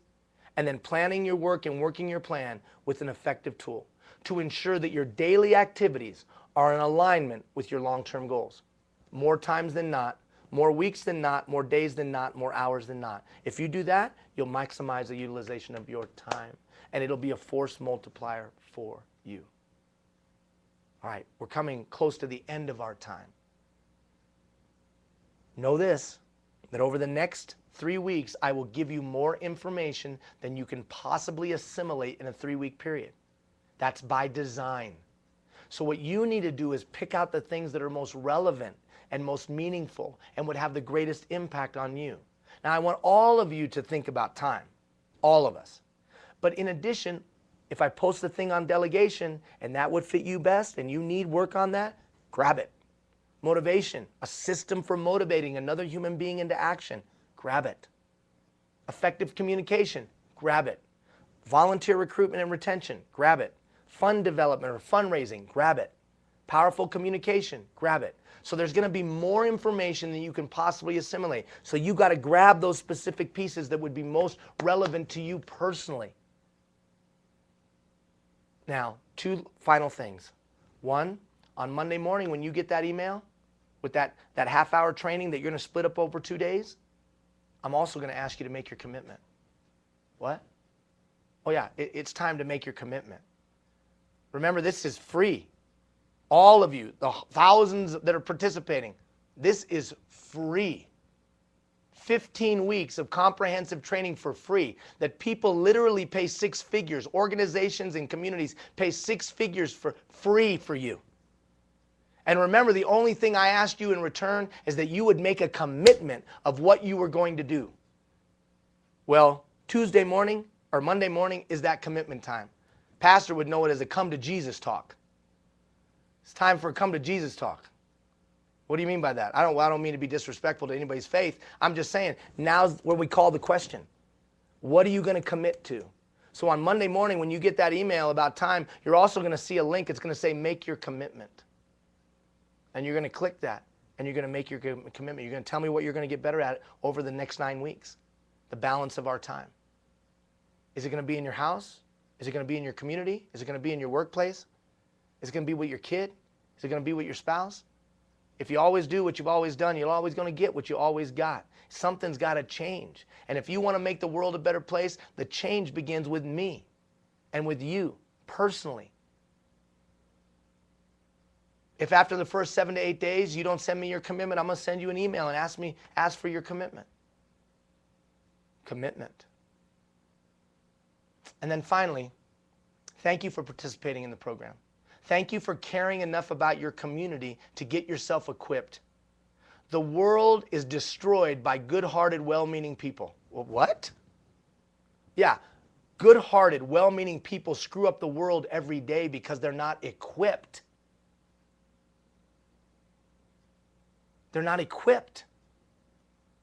and then planning your work and working your plan with an effective tool to ensure that your daily activities are in alignment with your long-term goals. More times than not, more weeks than not, more days than not, more hours than not. If you do that, you'll maximize the utilization of your time, and it'll be a force multiplier for you. All right, we're coming close to the end of our time. Know this, that over the next 3 weeks, I will give you more information than you can possibly assimilate in a 3-week period. That's by design. So what you need to do is pick out the things that are most relevant and most meaningful and would have the greatest impact on you. Now, I want all of you to think about time, all of us. But in addition, if I post the thing on delegation and that would fit you best and you need work on that, grab it. Motivation, a system for motivating another human being into action, grab it. Effective communication, grab it. Volunteer recruitment and retention, grab it. Fund development or fundraising, grab it. Powerful communication, grab it. So there's going to be more information than you can possibly assimilate. So you got to grab those specific pieces that would be most relevant to you personally. Now, 2 final things. 1, on Monday morning when you get that email with that half-hour training that you're going to split up over 2 days, I'm also going to ask you to make your commitment. What? Oh yeah, it's time to make your commitment. Remember, this is free. All of you, the thousands that are participating, this is free. 15 weeks of comprehensive training for free that people literally pay 6 figures. Organizations and communities pay 6 figures for free for you. And remember, the only thing I asked you in return is that you would make a commitment of what you were going to do. Well, Tuesday morning or Monday morning is that commitment time. Pastor would know it as a come to Jesus talk. It's time for a come to Jesus talk. What do you mean by that? I don't mean to be disrespectful to anybody's faith. I'm just saying, now's where we call the question. What are you going to commit to? So on Monday morning, when you get that email about time, you're also going to see a link. It's going to say, make your commitment. And you're going to click that, and you're going to make your commitment. You're going to tell me what you're going to get better at over the next 9 weeks, the balance of our time. Is it going to be in your house? Is it going to be in your community? Is it going to be in your workplace? Is it going to be with your kid? Is it going to be with your spouse? If you always do what you've always done, you're always going to get what you always got. Something's got to change. And if you want to make the world a better place, the change begins with me and with you personally. If after the first 7 to 8 days you don't send me your commitment, I'm going to send you an email and ask for your commitment. Commitment. And then finally, thank you for participating in the program. Thank you for caring enough about your community to get yourself equipped. The world is destroyed by good-hearted, well-meaning people. Well, what? Yeah, good-hearted, well-meaning people screw up the world every day because they're not equipped. They're not equipped.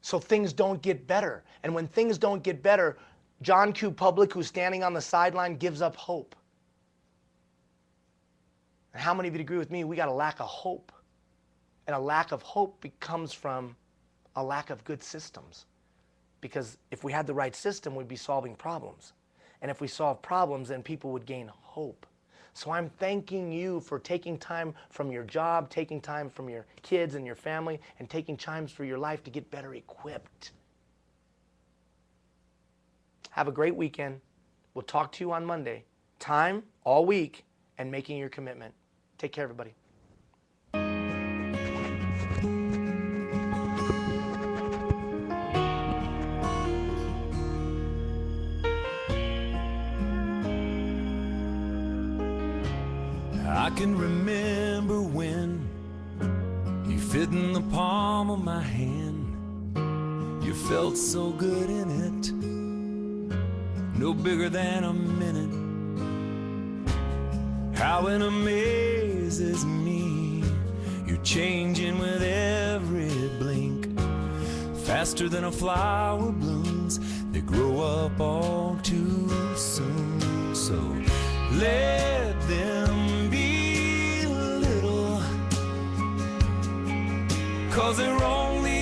So things don't get better. And when things don't get better, John Q. Public, who's standing on the sideline, gives up hope. And how many of you agree with me? We got a lack of hope. And a lack of hope comes from a lack of good systems. Because if we had the right system, we'd be solving problems. And if we solve problems, then people would gain hope. So I'm thanking you for taking time from your job, taking time from your kids and your family, and taking times for your life to get better equipped. Have a great weekend. We'll talk to you on Monday. Time, all week, and making your commitment. Take care, everybody. I can remember when you fit in the palm of my hand. You felt so good in it, no bigger than a minute. How it amazes me, you're changing with every blink, faster than a flower blooms. They grow up all too soon. So let them be little, 'cause they're only